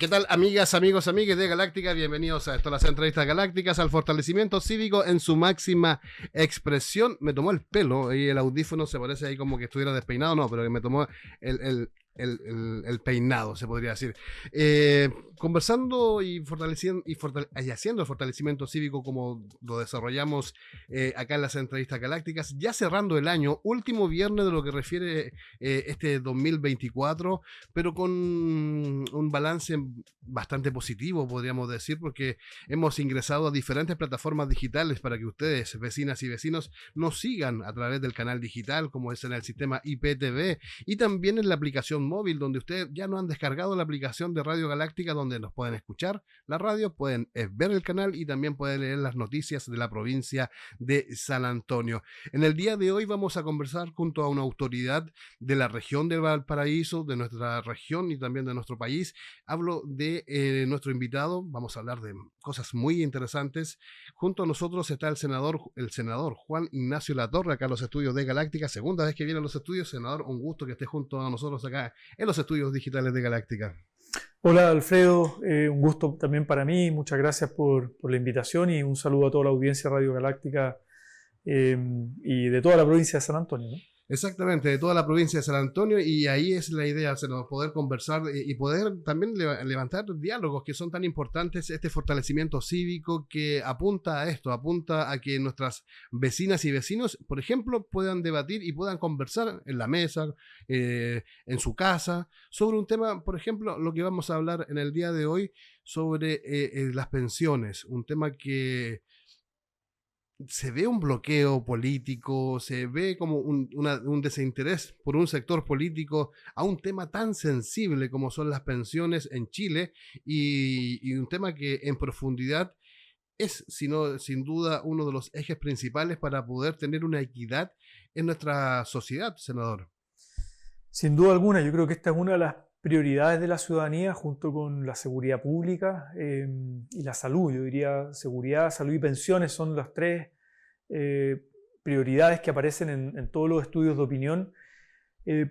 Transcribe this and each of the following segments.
¿Qué tal, amigas, amigos, amigues de Galáctica? Bienvenidos a las entrevistas galácticas, al fortalecimiento cívico en su máxima expresión. Me tomó el pelo y el audífono se parece ahí como que estuviera despeinado, no, pero que me tomó el peinado, se podría decir. Conversando y fortaleciendo y haciendo el fortalecimiento cívico como lo desarrollamos acá en las entrevistas galácticas, ya cerrando el año, último viernes de lo que refiere este 2024, pero con un balance bastante positivo, podríamos decir, porque hemos ingresado a diferentes plataformas digitales para que ustedes, vecinas y vecinos, nos sigan a través del canal digital, como es en el sistema IPTV, y también en la aplicación móvil, donde ustedes ya no han descargado la aplicación de Radio Galáctica, donde nos pueden escuchar la radio, pueden ver el canal y también pueden leer las noticias de la provincia de San Antonio. En el día de hoy vamos a conversar junto a una autoridad de la región de Valparaíso, de nuestra región y también de nuestro país. Hablo de nuestro invitado, vamos a hablar de cosas muy interesantes. Junto a nosotros está el senador Juan Ignacio Latorre, acá en los estudios de Galáctica. Segunda vez que viene a los estudios, senador, un gusto que esté junto a nosotros acá en los estudios digitales de Galáctica. Hola Alfredo, un gusto también para mí, muchas gracias por la invitación y un saludo a toda la audiencia de Radio Galáctica y de toda la provincia de San Antonio, ¿no? Exactamente, de toda la provincia de San Antonio, y ahí es la idea, poder conversar y poder también levantar diálogos que son tan importantes, este fortalecimiento cívico que apunta a esto, apunta a que nuestras vecinas y vecinos, por ejemplo, puedan debatir y puedan conversar en la mesa, en su casa, sobre un tema, por ejemplo, lo que vamos a hablar en el día de hoy, sobre las pensiones, un tema que se ve un bloqueo político, se ve como un desinterés por un sector político a un tema tan sensible como son las pensiones en Chile, y un tema que en profundidad es, sin duda, uno de los ejes principales para poder tener una equidad en nuestra sociedad, senador. Sin duda alguna, yo creo que esta es una de las prioridades de la ciudadanía junto con la seguridad pública y la salud. Yo diría seguridad, salud y pensiones son las tres prioridades que aparecen en todos los estudios de opinión,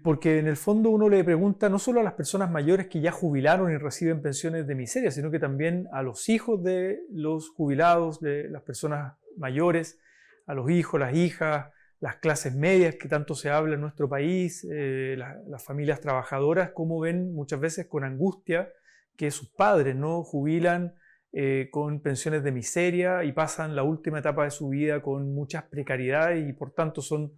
porque en el fondo uno le pregunta no solo a las personas mayores que ya jubilaron y reciben pensiones de miseria, sino que también a los hijos de los jubilados, de las personas mayores, a los hijos, las hijas, las clases medias que tanto se habla en nuestro país, las familias trabajadoras, como ven muchas veces con angustia que sus padres no jubilan con pensiones de miseria y pasan la última etapa de su vida con muchas precariedades, y por tanto son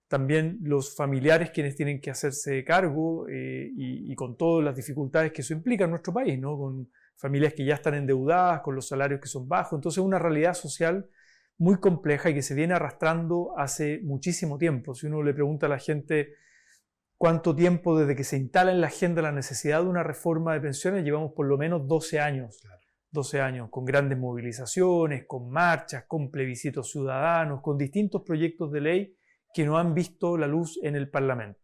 también los familiares quienes tienen que hacerse cargo y con todas las dificultades que eso implica en nuestro país, ¿no? Con familias que ya están endeudadas, con los salarios que son bajos. Entonces es una realidad social muy compleja y que se viene arrastrando hace muchísimo tiempo. Si uno le pregunta a la gente cuánto tiempo desde que se instala en la agenda la necesidad de una reforma de pensiones, llevamos por lo menos 12 años. Claro. 12 años, con grandes movilizaciones, con marchas, con plebiscitos ciudadanos, con distintos proyectos de ley que no han visto la luz en el Parlamento.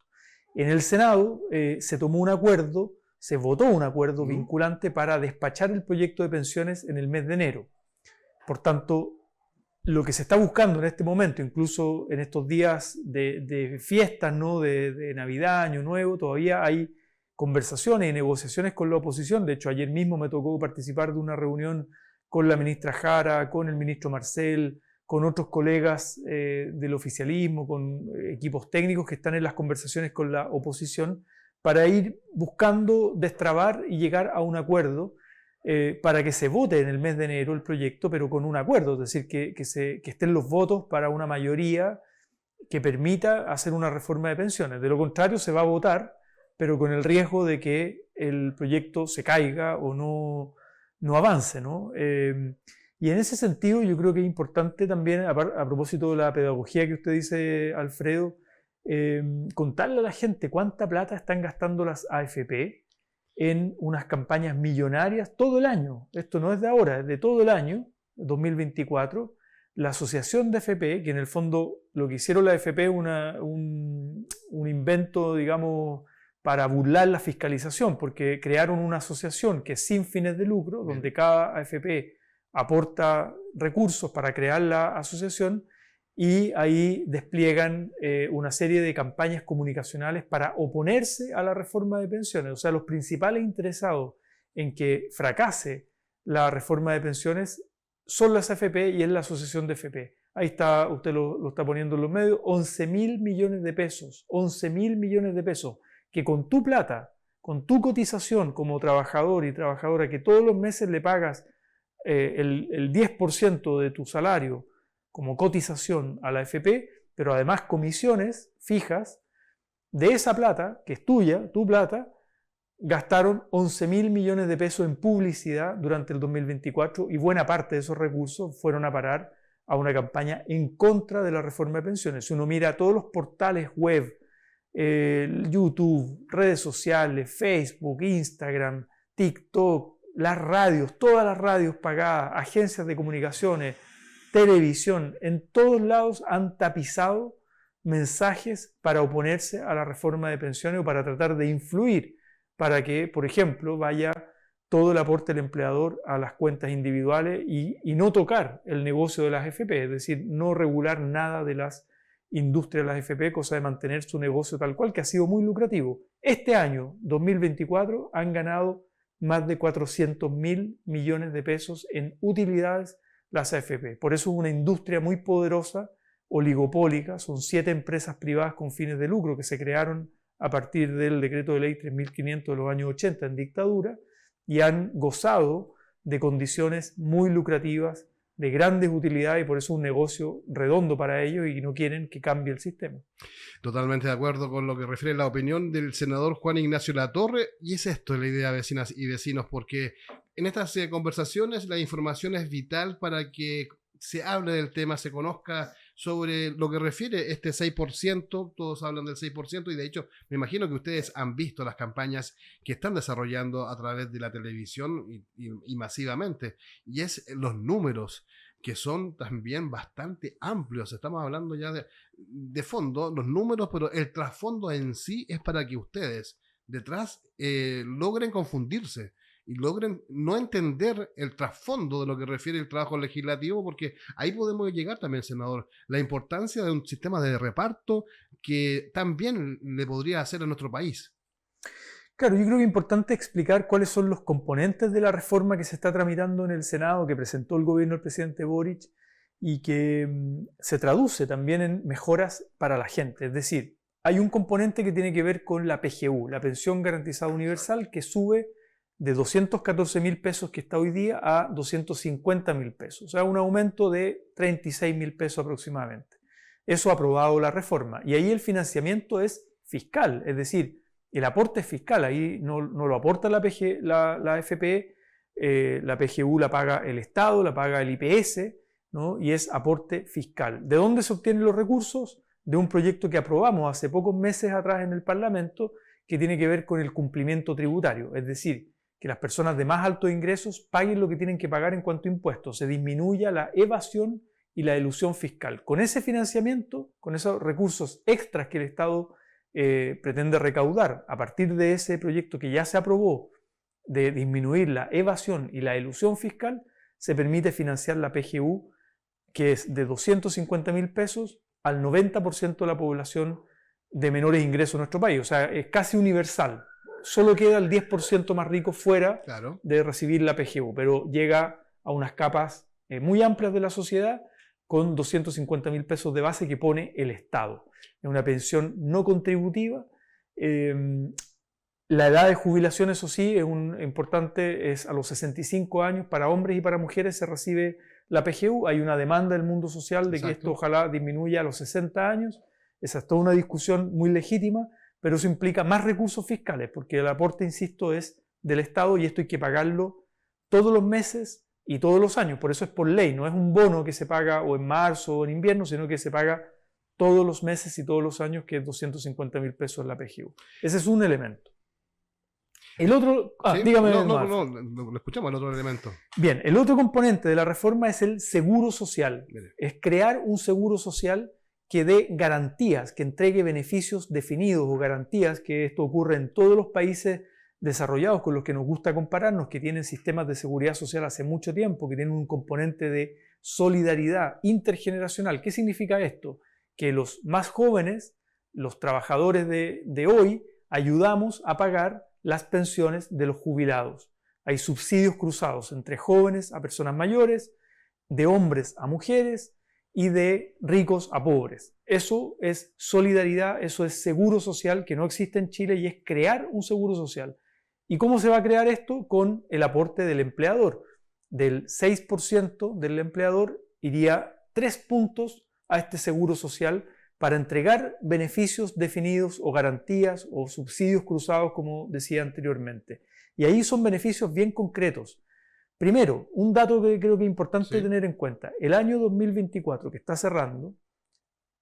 En el Senado se tomó un acuerdo, se votó un acuerdo vinculante para despachar el proyecto de pensiones en el mes de enero. Por tanto, lo que se está buscando en este momento, incluso en estos días de fiestas, ¿no? de Navidad, Año Nuevo, todavía hay conversaciones y negociaciones con la oposición. De hecho, ayer mismo me tocó participar de una reunión con la ministra Jara, con el ministro Marcel, con otros colegas del oficialismo, con equipos técnicos que están en las conversaciones con la oposición para ir buscando destrabar y llegar a un acuerdo para que se vote en el mes de enero el proyecto, pero con un acuerdo, es decir, que estén los votos para una mayoría que permita hacer una reforma de pensiones. De lo contrario, se va a votar, pero con el riesgo de que el proyecto se caiga o no avance, ¿no? Y en ese sentido yo creo que es importante también, a propósito de la pedagogía que usted dice, Alfredo, contarle a la gente cuánta plata están gastando las AFP en unas campañas millonarias todo el año. Esto no es de ahora, es de todo el año, 2024. La asociación de AFP, que en el fondo lo que hicieron la AFP es un invento, digamos, para burlar la fiscalización, porque crearon una asociación que es sin fines de lucro, donde cada AFP aporta recursos para crear la asociación, y ahí despliegan una serie de campañas comunicacionales para oponerse a la reforma de pensiones. O sea, los principales interesados en que fracase la reforma de pensiones son las AFP y es la asociación de AFP. Ahí está, usted lo está poniendo en los medios, 11.000 millones de pesos, 11.000 millones de pesos, que con tu plata, con tu cotización como trabajador y trabajadora, que todos los meses le pagas el 10% de tu salario como cotización a la AFP, pero además comisiones fijas, de esa plata, que es tuya, tu plata, gastaron 11.000 millones de pesos en publicidad durante el 2024 y buena parte de esos recursos fueron a parar a una campaña en contra de la reforma de pensiones. Si uno mira todos los portales web, YouTube, redes sociales, Facebook, Instagram, TikTok, las radios, todas las radios pagadas, agencias de comunicaciones, televisión, en todos lados han tapizado mensajes para oponerse a la reforma de pensiones o para tratar de influir para que, por ejemplo, vaya todo el aporte del empleador a las cuentas individuales y no tocar el negocio de las AFP, es decir, no regular nada de las industrias de las AFP, cosa de mantener su negocio tal cual, que ha sido muy lucrativo. Este año, 2024, han ganado más de 400.000 millones de pesos en utilidades las AFP. Por eso es una industria muy poderosa, oligopólica, son 7 empresas privadas con fines de lucro que se crearon a partir del decreto de ley 3500 de los años 80 en dictadura y han gozado de condiciones muy lucrativas, de grandes utilidades y por eso es un negocio redondo para ellos y no quieren que cambie el sistema. Totalmente de acuerdo con lo que refiere la opinión del senador Juan Ignacio Latorre, y es esto la idea, vecinas y vecinos, porque en estas conversaciones la información es vital para que se hable del tema, se conozca sobre lo que refiere este 6%, todos hablan del 6%, y de hecho me imagino que ustedes han visto las campañas que están desarrollando a través de la televisión y masivamente, y es los números que son también bastante amplios. Estamos hablando ya de fondo, los números, pero el trasfondo en sí es para que ustedes detrás logren confundirse y logren no entender el trasfondo de lo que refiere el trabajo legislativo, porque ahí podemos llegar también, senador, la importancia de un sistema de reparto que también le podría hacer a nuestro país. Claro, yo creo que es importante explicar cuáles son los componentes de la reforma que se está tramitando en el Senado, que presentó el gobierno del presidente Boric y que se traduce también en mejoras para la gente. Es decir, hay un componente que tiene que ver con la PGU, la Pensión Garantizada Universal, que sube de 214.000 pesos que está hoy día a 250.000 pesos, o sea, un aumento de 36.000 pesos aproximadamente. Eso ha aprobado la reforma y ahí el financiamiento es fiscal, es decir, el aporte es fiscal, ahí no lo aporta la AFP, la PGU la paga el Estado, la paga el IPS, ¿no? Y es aporte fiscal. ¿De dónde se obtienen los recursos? De un proyecto que aprobamos hace pocos meses atrás en el Parlamento que tiene que ver con el cumplimiento tributario, es decir, que las personas de más altos ingresos paguen lo que tienen que pagar en cuanto a impuestos, se disminuya la evasión y la elusión fiscal. Con ese financiamiento, con esos recursos extras que el Estado pretende recaudar a partir de ese proyecto que ya se aprobó de disminuir la evasión y la elusión fiscal, se permite financiar la PGU, que es de 250.000 pesos al 90% de la población de menores ingresos en nuestro país, o sea, es casi universal. Solo queda el 10% más rico fuera de recibir la PGU, pero llega a unas capas muy amplias de la sociedad con 250.000 pesos de base que pone el Estado. Es una pensión no contributiva. La edad de jubilación, eso sí, importante, es a los 65 años. Para hombres y para mujeres se recibe la PGU. Hay una demanda del mundo social de que esto ojalá disminuya a los 60 años. Esa es toda una discusión muy legítima, pero eso implica más recursos fiscales, porque el aporte, insisto, es del Estado y esto hay que pagarlo todos los meses y todos los años. Por eso es por ley, no es un bono que se paga o en marzo o en invierno, sino que se paga todos los meses y todos los años, que es 250.000 pesos en la PGU. Ese es un elemento. El otro... ¿Sí? Dígame. Lo escuchamos, el otro elemento. Bien, el otro componente de la reforma es el seguro social. Mire. Es crear un seguro social que dé garantías, que entregue beneficios definidos o garantías, que esto ocurre en todos los países desarrollados con los que nos gusta compararnos, que tienen sistemas de seguridad social hace mucho tiempo, que tienen un componente de solidaridad intergeneracional. ¿Qué significa esto? Que los más jóvenes, los trabajadores de hoy, ayudamos a pagar las pensiones de los jubilados. Hay subsidios cruzados entre jóvenes a personas mayores, de hombres a mujeres y de ricos a pobres. Eso es solidaridad, eso es seguro social que no existe en Chile y es crear un seguro social. ¿Y cómo se va a crear esto? Con el aporte del empleador. Del 6% del empleador iría 3 puntos a este seguro social para entregar beneficios definidos o garantías o subsidios cruzados, como decía anteriormente. Y ahí son beneficios bien concretos. Primero, un dato que creo que es importante tener en cuenta. El año 2024 que está cerrando,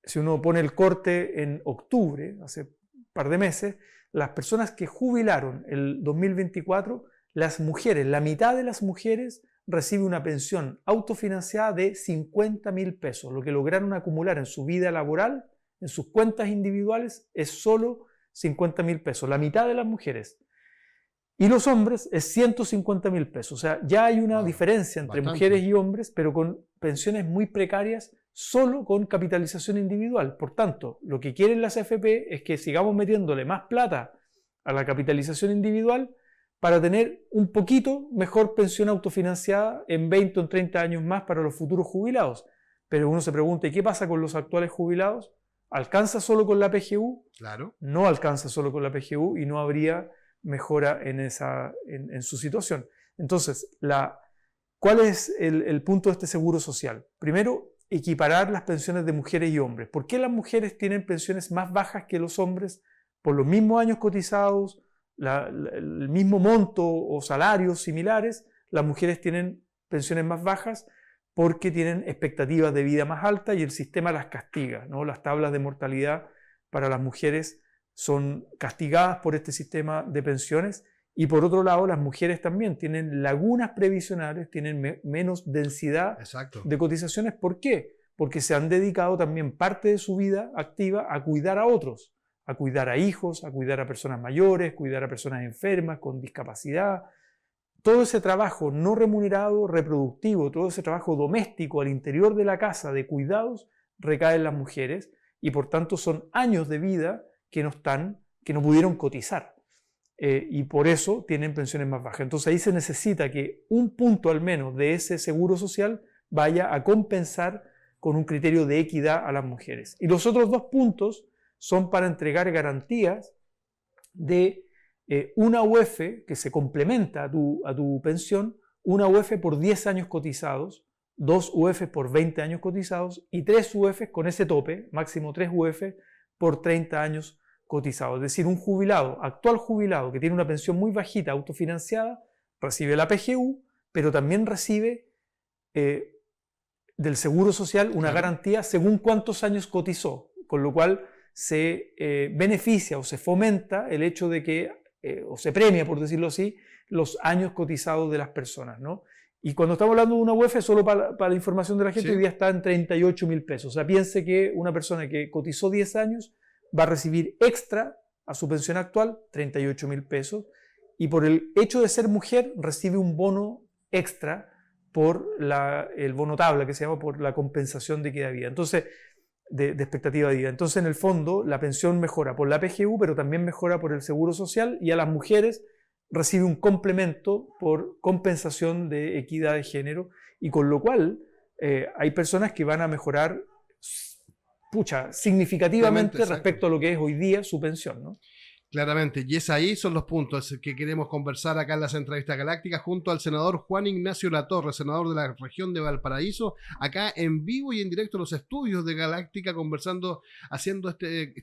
si uno pone el corte en octubre, hace un par de meses, las personas que jubilaron el 2024, las mujeres, la mitad de las mujeres recibe una pensión autofinanciada de 50.000 pesos. Lo que lograron acumular en su vida laboral, en sus cuentas individuales, es solo 50.000 pesos. La mitad de las mujeres. Y los hombres es 150.000 pesos. O sea, ya hay una diferencia entre mujeres y hombres, pero con pensiones muy precarias, solo con capitalización individual. Por tanto, lo que quieren las AFP es que sigamos metiéndole más plata a la capitalización individual para tener un poquito mejor pensión autofinanciada en 20 o 30 años más para los futuros jubilados. Pero uno se pregunta, ¿y qué pasa con los actuales jubilados? ¿Alcanza solo con la PGU? Claro. No alcanza solo con la PGU y no habría mejora en su situación. Entonces, ¿cuál es el punto de este seguro social? Primero, equiparar las pensiones de mujeres y hombres. ¿Por qué las mujeres tienen pensiones más bajas que los hombres por los mismos años cotizados, el mismo monto o salarios similares? Las mujeres tienen pensiones más bajas porque tienen expectativas de vida más altas y el sistema las castiga, ¿no? Las tablas de mortalidad para las mujeres son castigadas por este sistema de pensiones y por otro lado las mujeres también tienen lagunas previsionales, tienen menos densidad de cotizaciones. ¿Por qué? Porque se han dedicado también parte de su vida activa a cuidar a otros, a cuidar a hijos, a cuidar a personas mayores, cuidar a personas enfermas, con discapacidad. Todo ese trabajo no remunerado, reproductivo, todo ese trabajo doméstico al interior de la casa de cuidados recae en las mujeres y por tanto son años de vida que no pudieron cotizar y por eso tienen pensiones más bajas. Entonces ahí se necesita que un punto al menos de ese seguro social vaya a compensar con un criterio de equidad a las mujeres. Y los otros 2 puntos son para entregar garantías de una UF que se complementa a tu pensión, una UF por 10 años cotizados, 2 UF por 20 años cotizados y 3 UF con ese tope, máximo 3 UF por 30 años cotizados. Es decir, un actual jubilado que tiene una pensión muy bajita, autofinanciada, recibe la PGU, pero también recibe del Seguro Social una garantía según cuántos años cotizó, con lo cual se beneficia o se fomenta el hecho de que, o se premia, por decirlo así, los años cotizados de las personas, ¿no? Y cuando estamos hablando de una UF, solo para la información de la gente, hoy día está en 38.000 pesos. O sea, piense que una persona que cotizó 10 años va a recibir extra a su pensión actual 38.000 pesos y por el hecho de ser mujer recibe un bono extra por el bono tabla que se llama por la compensación de equidad de vida. Entonces, de expectativa de vida. Entonces, en el fondo, la pensión mejora por la PGU, pero también mejora por el Seguro Social y a las mujeres recibe un complemento por compensación de equidad de género y con lo cual hay personas que van a mejorar significativamente respecto a lo que es hoy día su pensión, ¿no? Claramente, y ahí son los puntos que queremos conversar acá en las entrevistas galácticas junto al senador Juan Ignacio Latorre, senador de la región de Valparaíso, acá en vivo y en directo en los estudios de Galáctica, conversando, haciendo este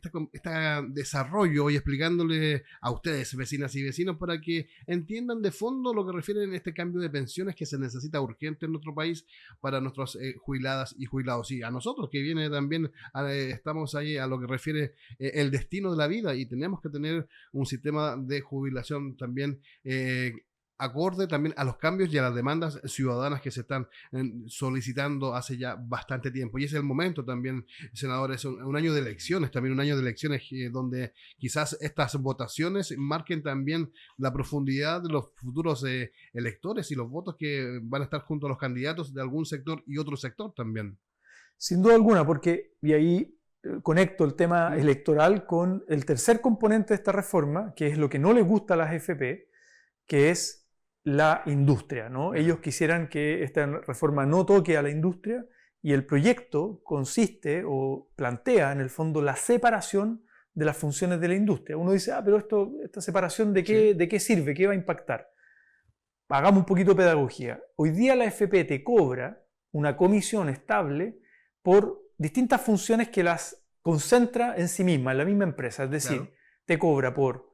desarrollo y explicándole a ustedes, vecinas y vecinos, para que entiendan de fondo lo que refieren a este cambio de pensiones que se necesita urgente en nuestro país para nuestras jubiladas y jubilados. Y a nosotros, que viene también, estamos ahí a lo que refiere el destino de la vida y tenemos que tener un sistema de jubilación también acorde también a los cambios y a las demandas ciudadanas que se están solicitando hace ya bastante tiempo. Y es el momento también, senador, es un año de elecciones, también un año de elecciones donde quizás estas votaciones marquen también la profundidad de los futuros electores y los votos que van a estar junto a los candidatos de algún sector y otro sector también. Sin duda alguna, porque, y ahí conecto el tema electoral con el tercer componente de esta reforma, que es lo que no le gusta a las AFP, que es la industria, ¿no? Ellos quisieran que esta reforma no toque a la industria y el proyecto consiste o plantea en el fondo la separación de las funciones de la industria. Uno dice, pero esta separación ¿de qué sirve? ¿Qué va a impactar? Hagamos un poquito de pedagogía. Hoy día la AFP te cobra una comisión estable por distintas funciones que las concentra en sí misma, en la misma empresa. Es decir, claro, te cobra por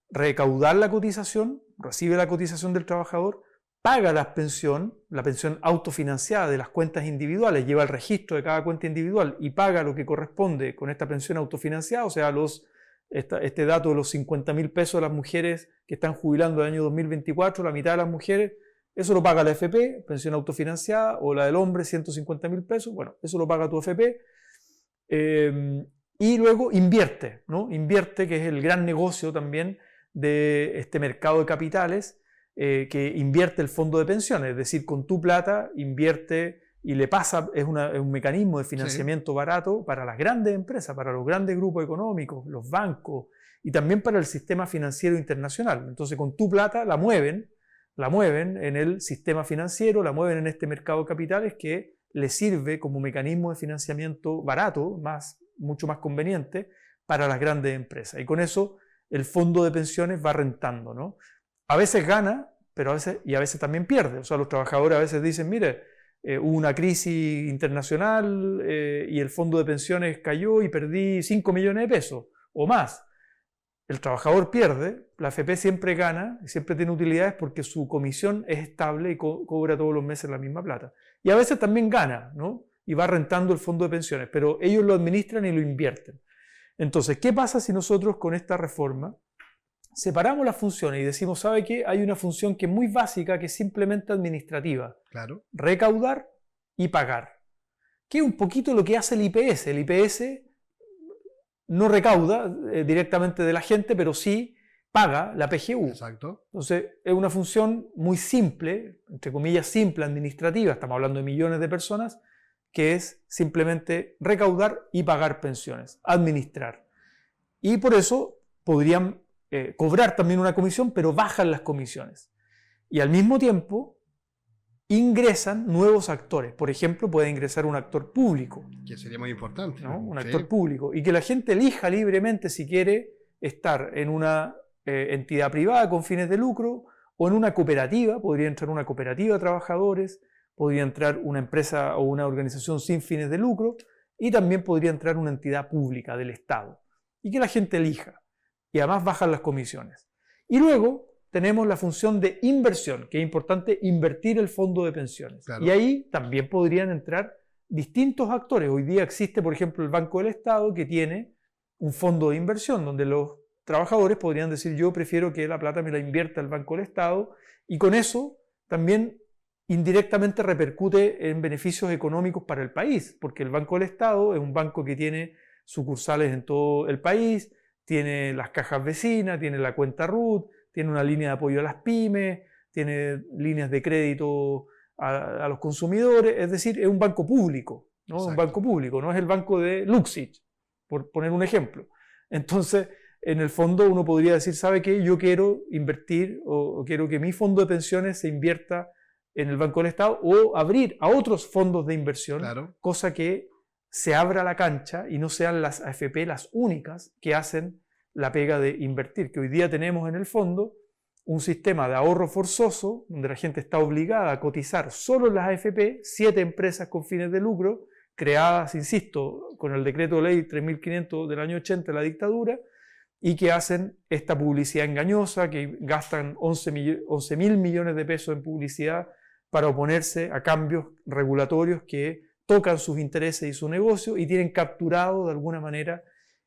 recaudar la cotización, recibe la cotización del trabajador, paga la pensión autofinanciada de las cuentas individuales, lleva el registro de cada cuenta individual y paga lo que corresponde con esta pensión autofinanciada, o sea, este dato de los 50.000 pesos de las mujeres que están jubilando el año 2024, la mitad de las mujeres, eso lo paga la AFP, pensión autofinanciada, o la del hombre, 150.000 pesos, bueno, eso lo paga tu AFP. Y luego invierte, ¿no? Invierte, que es el gran negocio también de este mercado de capitales, que invierte el fondo de pensiones, es decir, con tu plata invierte y le pasa, es un mecanismo de financiamiento barato para las grandes empresas, para los grandes grupos económicos, los bancos y también para el sistema financiero internacional. Entonces con tu plata la mueven en el sistema financiero, la mueven en este mercado de capitales que le sirve como mecanismo de financiamiento barato, mucho más conveniente para las grandes empresas. Y con eso el fondo de pensiones va rentando, ¿no? A veces gana, pero a veces también pierde. O sea, los trabajadores a veces dicen, mire, hubo una crisis internacional y el fondo de pensiones cayó y perdí 5 millones de pesos o más. El trabajador pierde, la AFP siempre gana, siempre tiene utilidades porque su comisión es estable y cobra todos los meses la misma plata. Y a veces también gana, ¿no? Y va rentando el fondo de pensiones, pero ellos lo administran y lo invierten. Entonces, ¿qué pasa si nosotros con esta reforma separamos las funciones y decimos, ¿sabe qué? Hay una función que es muy básica, que es simplemente administrativa. Claro. Recaudar y pagar. Que es un poquito lo que hace el IPS. El IPS no recauda directamente de la gente, pero sí paga la PGU. Exacto. Entonces, es una función muy simple, entre comillas simple, administrativa, estamos hablando de millones de personas, que es simplemente recaudar y pagar pensiones, administrar. Y por eso podrían cobrar también una comisión, pero bajan las comisiones. Y al mismo tiempo ingresan nuevos actores. Por ejemplo, puede ingresar un actor público. Que sería muy importante. ¿No? Un actor público. Y que la gente elija libremente si quiere estar en una entidad privada con fines de lucro o en una cooperativa. Podría entrar una cooperativa de trabajadores, podría entrar una empresa o una organización sin fines de lucro y también podría entrar una entidad pública del Estado. Y que la gente elija. Y además bajan las comisiones. Y luego tenemos la función de inversión, que es importante invertir el fondo de pensiones. Claro. Y ahí también podrían entrar distintos actores. Hoy día existe, por ejemplo, el Banco del Estado, que tiene un fondo de inversión, donde los trabajadores podrían decir, yo prefiero que la plata me la invierta el Banco del Estado, y con eso también indirectamente repercute en beneficios económicos para el país, porque el Banco del Estado es un banco que tiene sucursales en todo el país, tiene las cajas vecinas, tiene la cuenta RUT, tiene una línea de apoyo a las pymes, tiene líneas de crédito a los consumidores, es decir, es un banco público, ¿no? Exacto. Un banco público, no es el banco de Luxich, por poner un ejemplo. Entonces, en el fondo uno podría decir, ¿sabe qué? Yo quiero invertir o quiero que mi fondo de pensiones se invierta en el Banco del Estado o abrir a otros fondos de inversión, claro, cosa que se abra la cancha y no sean las AFP las únicas que hacen la pega de invertir, que hoy día tenemos en el fondo un sistema de ahorro forzoso donde la gente está obligada a cotizar solo en las AFP, 7 empresas con fines de lucro, creadas, insisto, con el decreto de ley 3.500 del año 80 de la dictadura, y que hacen esta publicidad engañosa, que gastan 11.000 millones de pesos en publicidad para oponerse a cambios regulatorios que tocan sus intereses y su negocio y tienen capturado de alguna manera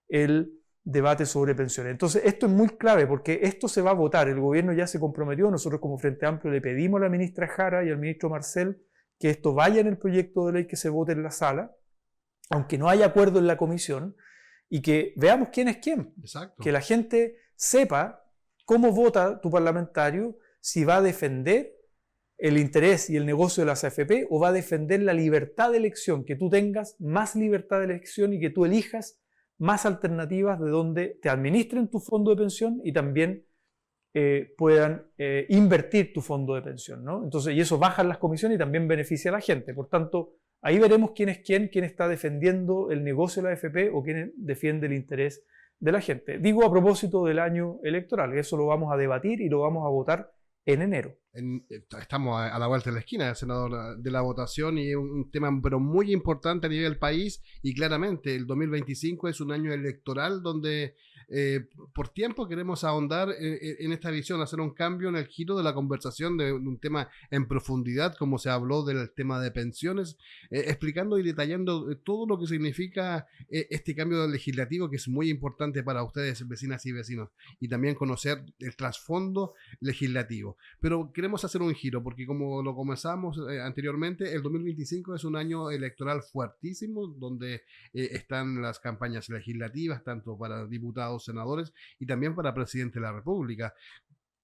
el debate sobre pensiones. Entonces esto es muy clave porque esto se va a votar, el gobierno ya se comprometió, nosotros como Frente Amplio le pedimos a la ministra Jara y al ministro Marcel que esto vaya en el proyecto de ley que se vote en la sala, aunque no haya acuerdo en la comisión, y que veamos quién es quién. Exacto. Que la gente sepa cómo vota tu parlamentario, si va a defender el interés y el negocio de las AFP o va a defender la libertad de elección, que tú tengas más libertad de elección y que tú elijas más alternativas de donde te administren tu fondo de pensión y también puedan invertir tu fondo de pensión, ¿no? Entonces, y eso baja las comisiones y también beneficia a la gente. Por tanto, ahí veremos quién es quién está defendiendo el negocio de la AFP o quién defiende el interés de la gente. Digo a propósito del año electoral, eso lo vamos a debatir y lo vamos a votar en enero. Estamos a la vuelta de la esquina, senador, de la votación, y es un tema pero muy importante a nivel país, y claramente el 2025 es un año electoral donde por tiempo queremos ahondar en esta visión, hacer un cambio en el giro de la conversación de un tema en profundidad, como se habló del tema de pensiones, explicando y detallando todo lo que significa este cambio legislativo, que es muy importante para ustedes, vecinas y vecinos, y también conocer el trasfondo legislativo. Pero queremos hacer un giro, porque como lo comenzamos anteriormente, el 2025 es un año electoral fuertísimo, donde están las campañas legislativas, tanto para diputados, senadores y también para presidente de la República.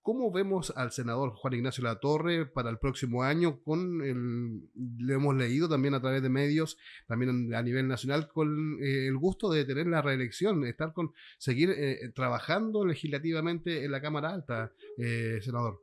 ¿Cómo vemos al senador Juan Ignacio Latorre para el próximo año? Lo hemos leído también a través de medios, también a nivel nacional, con el gusto de tener la reelección, seguir trabajando legislativamente en la Cámara Alta, senador.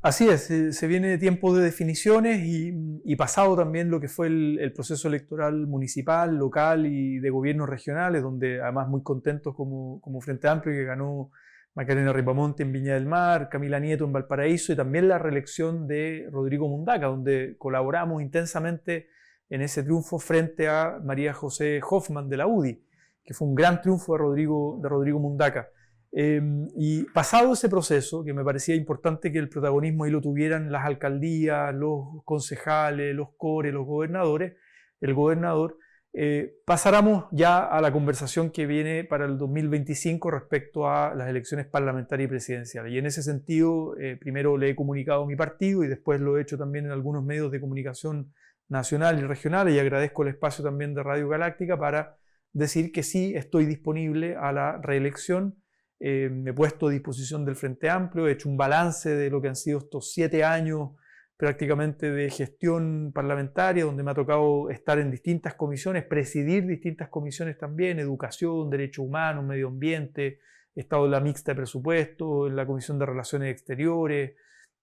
Así es, se viene tiempo de definiciones y pasado también lo que fue el proceso electoral municipal, local y de gobiernos regionales, donde además muy contentos como Frente Amplio, que ganó Macarena Ripamonte en Viña del Mar, Camila Nieto en Valparaíso, y también la reelección de Rodrigo Mundaca, donde colaboramos intensamente en ese triunfo frente a María José Hoffman de la UDI, que fue un gran triunfo de Rodrigo Mundaca. Y pasado ese proceso, que me parecía importante que el protagonismo ahí lo tuvieran las alcaldías, los concejales, los cores, los gobernadores, el gobernador, pasáramos ya a la conversación que viene para el 2025 respecto a las elecciones parlamentarias y presidenciales. Y en ese sentido, primero le he comunicado a mi partido y después lo he hecho también en algunos medios de comunicación nacional y regional, y agradezco el espacio también de Radio Galáctica para decir que sí estoy disponible a la reelección. Me he puesto a disposición del Frente Amplio, he hecho un balance de lo que han sido estos 7 años prácticamente de gestión parlamentaria, donde me ha tocado estar en distintas comisiones, presidir distintas comisiones también, educación, derechos humanos, medio ambiente, he estado en la mixta de presupuesto, en la Comisión de Relaciones Exteriores,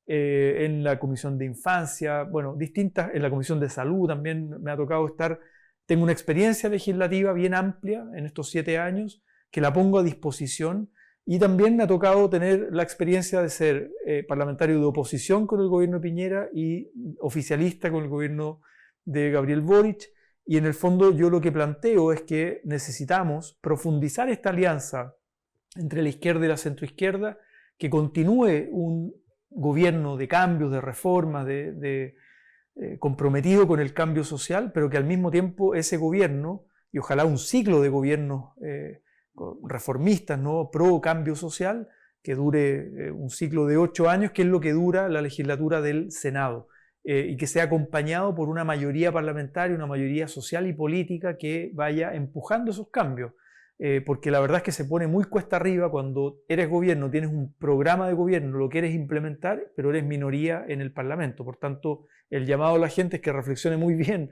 en la Comisión de Infancia, bueno, en la Comisión de Salud también me ha tocado estar. Tengo una experiencia legislativa bien amplia en estos 7 años, que la pongo a disposición. Y también me ha tocado tener la experiencia de ser parlamentario de oposición con el gobierno de Piñera y oficialista con el gobierno de Gabriel Boric. Y en el fondo yo lo que planteo es que necesitamos profundizar esta alianza entre la izquierda y la centroizquierda, que continúe un gobierno de cambios, de reformas, comprometido con el cambio social, pero que al mismo tiempo ese gobierno, y ojalá un ciclo de gobiernos reformistas, ¿no?, pro cambio social, que dure un ciclo de 8 años, que es lo que dura la legislatura del Senado, y que sea acompañado por una mayoría parlamentaria, una mayoría social y política que vaya empujando esos cambios, porque la verdad es que se pone muy cuesta arriba cuando eres gobierno, tienes un programa de gobierno, lo quieres implementar, pero eres minoría en el Parlamento. Por tanto, el llamado a la gente es que reflexione muy bien.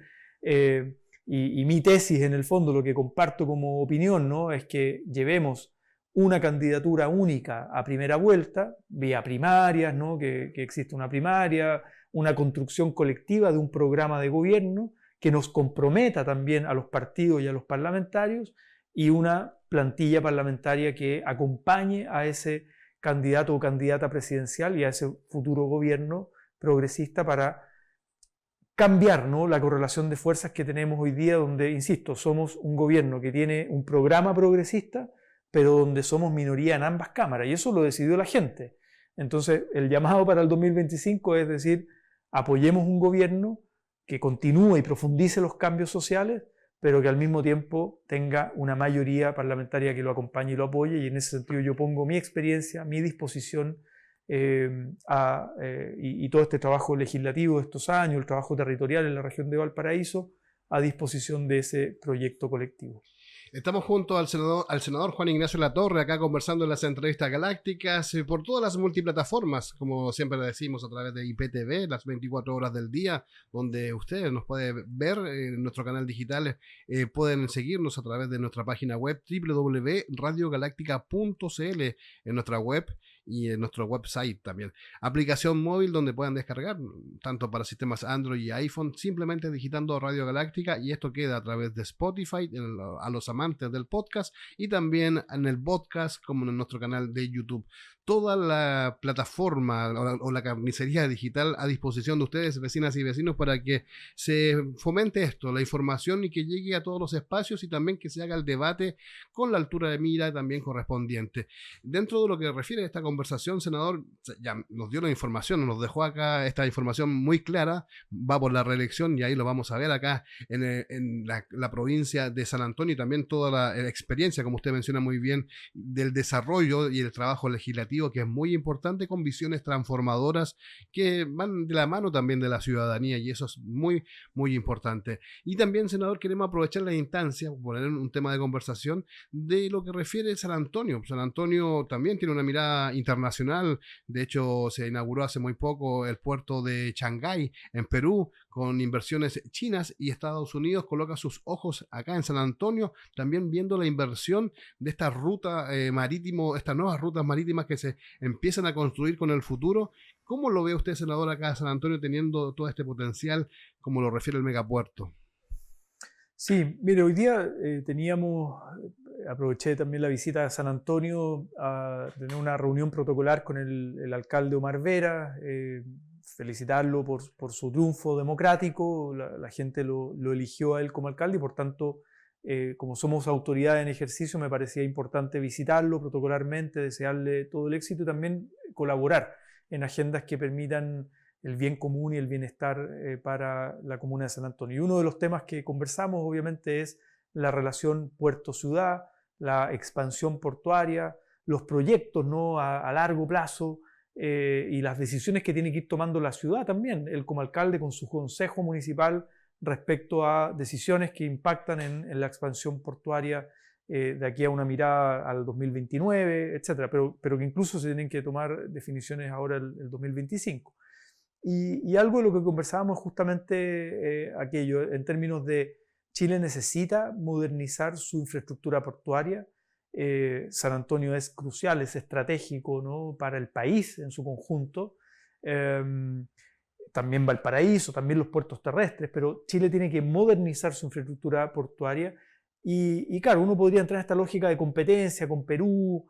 Y mi tesis, en el fondo, lo que comparto como opinión, ¿no?, es que llevemos una candidatura única a primera vuelta, vía primarias, ¿no?, que exista una primaria, una construcción colectiva de un programa de gobierno que nos comprometa también a los partidos y a los parlamentarios, y una plantilla parlamentaria que acompañe a ese candidato o candidata presidencial y a ese futuro gobierno progresista para cambiar, ¿no?, la correlación de fuerzas que tenemos hoy día, donde, insisto, somos un gobierno que tiene un programa progresista, pero donde somos minoría en ambas cámaras, y eso lo decidió la gente. Entonces, el llamado para el 2025 es decir, apoyemos un gobierno que continúe y profundice los cambios sociales, pero que al mismo tiempo tenga una mayoría parlamentaria que lo acompañe y lo apoye, y en ese sentido yo pongo mi experiencia, mi disposición y todo este trabajo legislativo de estos años, el trabajo territorial en la región de Valparaíso, a disposición de ese proyecto colectivo. Estamos junto al senador Juan Ignacio Latorre, acá conversando en las entrevistas galácticas por todas las multiplataformas, como siempre decimos, a través de IPTV, las 24 horas del día, donde ustedes nos pueden ver en nuestro canal digital, pueden seguirnos a través de nuestra página web www.radiogaláctica.cl, en nuestra web, y en nuestro website también. Aplicación móvil donde puedan descargar, tanto para sistemas Android y iPhone, simplemente digitando Radio Galáctica, y esto queda a través de Spotify a los amantes del podcast, y también en el podcast como en nuestro canal de YouTube. Toda la plataforma o la carnicería digital a disposición de ustedes, vecinas y vecinos, para que se fomente esto, la información, y que llegue a todos los espacios, y también que se haga el debate con la altura de mira también correspondiente. Dentro de lo que refiere a esta conversación, senador, ya nos dio la información, nos dejó acá esta información muy clara, va por la reelección, y ahí lo vamos a ver acá en la provincia de San Antonio, y también toda la experiencia, como usted menciona muy bien, del desarrollo y el trabajo legislativo, que es muy importante, con visiones transformadoras que van de la mano también de la ciudadanía, y eso es muy, muy importante. Y también, senador, queremos aprovechar la instancia, poner un tema de conversación de lo que refiere a San Antonio. San Antonio también tiene una mirada internacional. De hecho, se inauguró hace muy poco el puerto de Shanghái en Perú, con inversiones chinas, y Estados Unidos coloca sus ojos acá en San Antonio, también viendo la inversión de esta ruta marítimo, estas nuevas rutas marítimas que se empiezan a construir con el futuro. ¿Cómo lo ve usted, senador, acá en San Antonio, teniendo todo este potencial, como lo refiere el megapuerto? Sí, mire, hoy día aproveché también la visita a San Antonio a tener una reunión protocolar con el alcalde Omar Vera, felicitarlo por su triunfo democrático. La gente lo eligió a él como alcalde, y por tanto, como somos autoridad en ejercicio, me parecía importante visitarlo protocolarmente, desearle todo el éxito, y también colaborar en agendas que permitan el bien común y el bienestar para la comuna de San Antonio. Y uno de los temas que conversamos, obviamente, es la relación puerto-ciudad, la expansión portuaria, los proyectos, ¿no?, a largo plazo, y las decisiones que tiene que ir tomando la ciudad también, él como alcalde con su consejo municipal, respecto a decisiones que impactan en la expansión portuaria de aquí a una mirada al 2029, etcétera, pero que incluso se tienen que tomar definiciones ahora el 2025. Y algo de lo que conversábamos es justamente aquello, en términos de Chile necesita modernizar su infraestructura portuaria. San Antonio es crucial, es estratégico, ¿no?, para el país en su conjunto. También Valparaíso, también los puertos terrestres, pero Chile tiene que modernizar su infraestructura portuaria. Y claro, uno podría entrar en esta lógica de competencia con Perú,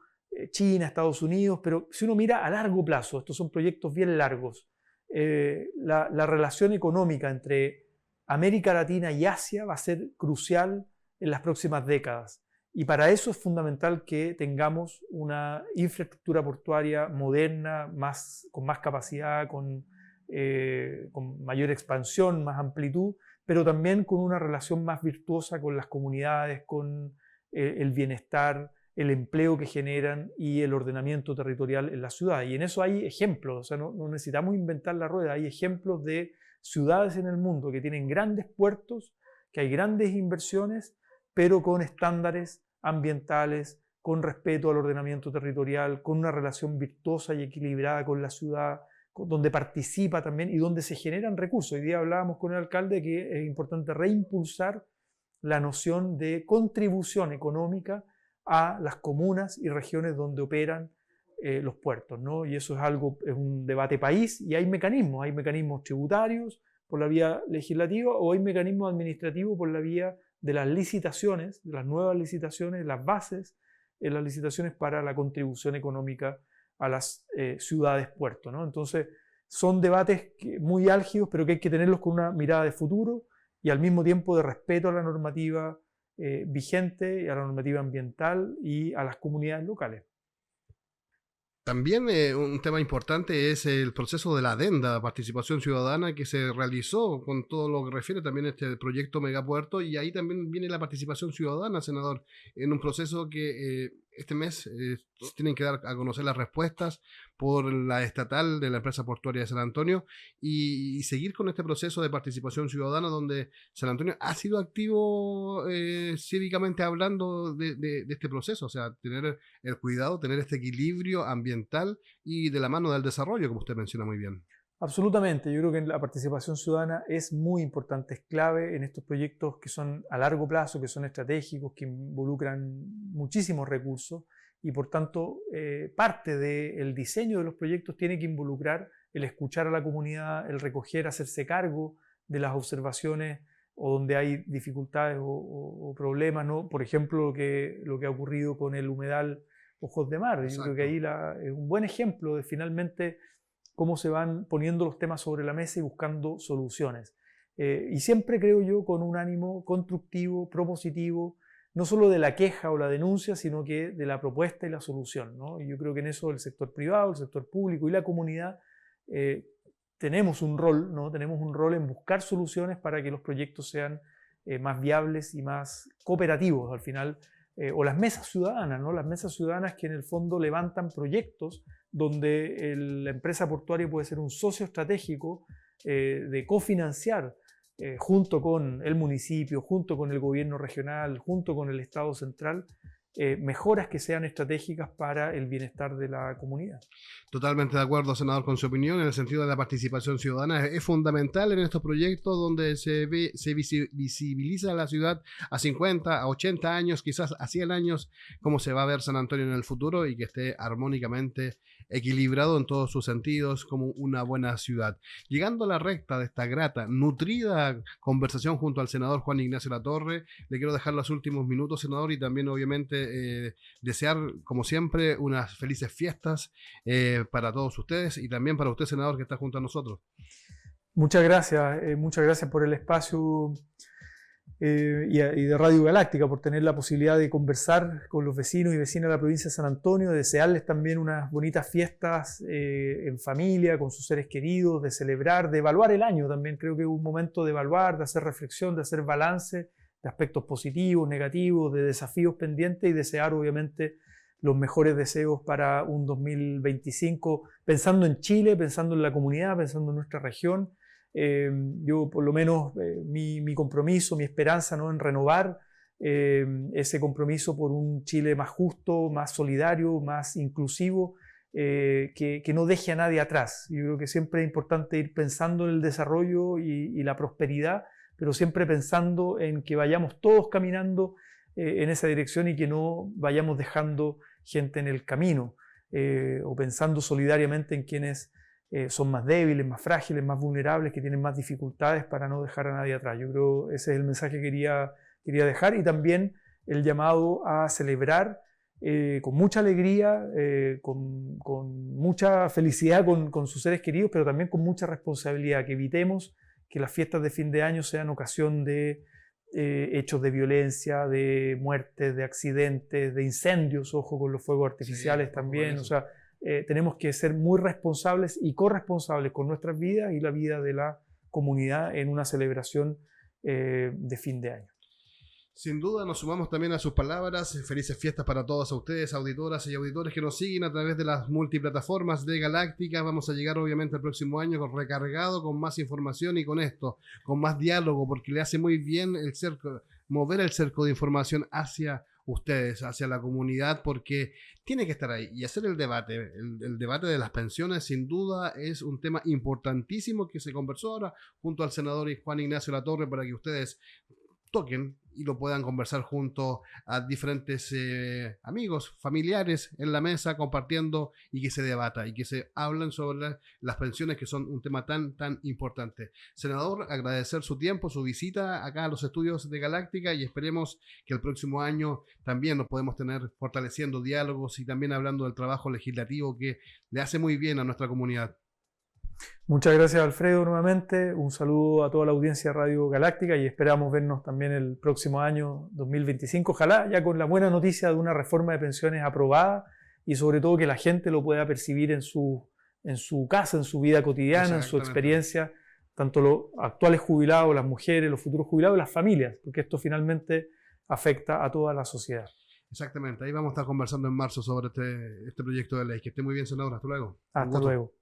China, Estados Unidos, pero si uno mira a largo plazo, estos son proyectos bien largos, la relación económica entre América Latina y Asia va a ser crucial en las próximas décadas. Y para eso es fundamental que tengamos una infraestructura portuaria moderna, con más capacidad, con mayor expansión, más amplitud, pero también con una relación más virtuosa con las comunidades, con el bienestar, el empleo que generan y el ordenamiento territorial en la ciudad. Y en eso hay ejemplos, o sea, no necesitamos inventar la rueda, hay ejemplos de ciudades en el mundo que tienen grandes puertos, que hay grandes inversiones, pero con estándares ambientales, con respeto al ordenamiento territorial, con una relación virtuosa y equilibrada con la ciudad, donde participa también y donde se generan recursos. Hoy día hablábamos con el alcalde que es importante reimpulsar la noción de contribución económica a las comunas y regiones donde operan los puertos, ¿no? Y eso es un debate país, y hay mecanismos tributarios por la vía legislativa, o hay mecanismos administrativos por la vía de las licitaciones, de las nuevas licitaciones, las bases en las licitaciones para la contribución económica a las ciudades puertos, ¿no? Entonces, son debates muy álgidos, pero que hay que tenerlos con una mirada de futuro y al mismo tiempo de respeto a la normativa vigente, y a la normativa ambiental y a las comunidades locales. También un tema importante es el proceso de la adenda, participación ciudadana, que se realizó con todo lo que refiere también a este proyecto Megapuerto, y ahí también viene la participación ciudadana, senador, en un proceso que este mes tienen que dar a conocer las respuestas por la estatal de la empresa portuaria de San Antonio, y seguir con este proceso de participación ciudadana, donde San Antonio ha sido activo cívicamente hablando de este proceso, o sea, tener el cuidado, tener este equilibrio ambiental y de la mano del desarrollo, como usted menciona muy bien. Absolutamente, yo creo que la participación ciudadana es muy importante, es clave en estos proyectos que son a largo plazo, que son estratégicos, que involucran muchísimos recursos, y por tanto parte del diseño de los proyectos tiene que involucrar el escuchar a la comunidad, el recoger, hacerse cargo de las observaciones o donde hay dificultades o problemas, ¿no? Por ejemplo, lo que ha ocurrido con el humedal Ojos de Mar. Yo creo que ahí es un buen ejemplo de finalmente cómo se van poniendo los temas sobre la mesa y buscando soluciones. Y siempre creo yo con un ánimo constructivo, propositivo, no solo de la queja o la denuncia, sino que de la propuesta y la solución, ¿no? Y yo creo que en eso el sector privado, el sector público y la comunidad tenemos un rol, ¿no? Tenemos un rol en buscar soluciones para que los proyectos sean más viables y más cooperativos al final, o las mesas ciudadanas, ¿no? Las mesas ciudadanas que en el fondo levantan proyectos donde la empresa portuaria puede ser un socio estratégico de cofinanciar junto con el municipio, junto con el gobierno regional, junto con el Estado central, mejoras que sean estratégicas para el bienestar de la comunidad. Totalmente de acuerdo, senador, con su opinión en el sentido de la participación ciudadana. Es fundamental en estos proyectos donde se visibiliza la ciudad a 50, a 80 años, quizás a 100 años, cómo se va a ver San Antonio en el futuro y que esté armónicamente equilibrado en todos sus sentidos como una buena ciudad. Llegando a la recta de esta grata, nutrida conversación junto al senador Juan Ignacio Latorre, le quiero dejar los últimos minutos, senador, y también obviamente desear, como siempre, unas felices fiestas para todos ustedes y también para usted, senador, que está junto a nosotros. Muchas gracias por el espacio y de Radio Galáctica, por tener la posibilidad de conversar con los vecinos y vecinas de la provincia de San Antonio, desearles también unas bonitas fiestas en familia, con sus seres queridos, de celebrar, de evaluar el año también. Creo que es un momento de evaluar, de hacer reflexión, de hacer balance de aspectos positivos, negativos, de desafíos pendientes y desear obviamente los mejores deseos para un 2025, pensando en Chile, pensando en la comunidad, pensando en nuestra región. Yo por lo menos mi compromiso, mi esperanza, ¿no?, en renovar ese compromiso por un Chile más justo, más solidario, más inclusivo, que no deje a nadie atrás. Yo creo que siempre es importante ir pensando en el desarrollo y la prosperidad, pero siempre pensando en que vayamos todos caminando en esa dirección y que no vayamos dejando gente en el camino, o pensando solidariamente en quienes son más débiles, más frágiles, más vulnerables, que tienen más dificultades, para no dejar a nadie atrás. Yo creo que ese es el mensaje que quería dejar, y también el llamado a celebrar con mucha alegría, con mucha felicidad con sus seres queridos, pero también con mucha responsabilidad, que evitemos que las fiestas de fin de año sean ocasión de hechos de violencia, de muertes, de accidentes, de incendios, ojo con los fuegos artificiales, sí, también. O sea, tenemos que ser muy responsables y corresponsables con nuestras vidas y la vida de la comunidad en una celebración de fin de año. Sin duda nos sumamos también a sus palabras. Felices fiestas para todos, a ustedes, auditoras y auditores que nos siguen a través de las multiplataformas de Galáctica. Vamos a llegar obviamente el próximo año recargado, con más información y con esto, con más diálogo, porque le hace muy bien mover el cerco de información hacia ustedes, hacia la comunidad, porque tiene que estar ahí y hacer el debate. El debate de las pensiones sin duda es un tema importantísimo que se conversó ahora junto al senador Juan Ignacio Latorre, para que ustedes toquen y lo puedan conversar junto a diferentes amigos, familiares en la mesa, compartiendo, y que se debata y que se hablen sobre las pensiones, que son un tema tan importante. Senador, agradecer su tiempo, su visita acá a los estudios de Galáctica, y esperemos que el próximo año también nos podemos tener fortaleciendo diálogos y también hablando del trabajo legislativo que le hace muy bien a nuestra comunidad. Muchas gracias, Alfredo, nuevamente. Un saludo a toda la audiencia de Radio Galáctica y esperamos vernos también el próximo año 2025. Ojalá ya con la buena noticia de una reforma de pensiones aprobada, y sobre todo que la gente lo pueda percibir en su casa, en su vida cotidiana, en su experiencia, tanto los actuales jubilados, las mujeres, los futuros jubilados y las familias, porque esto finalmente afecta a toda la sociedad. Exactamente, ahí vamos a estar conversando en marzo sobre este proyecto de ley. Que esté muy bien, senador. Hasta luego. Hasta luego.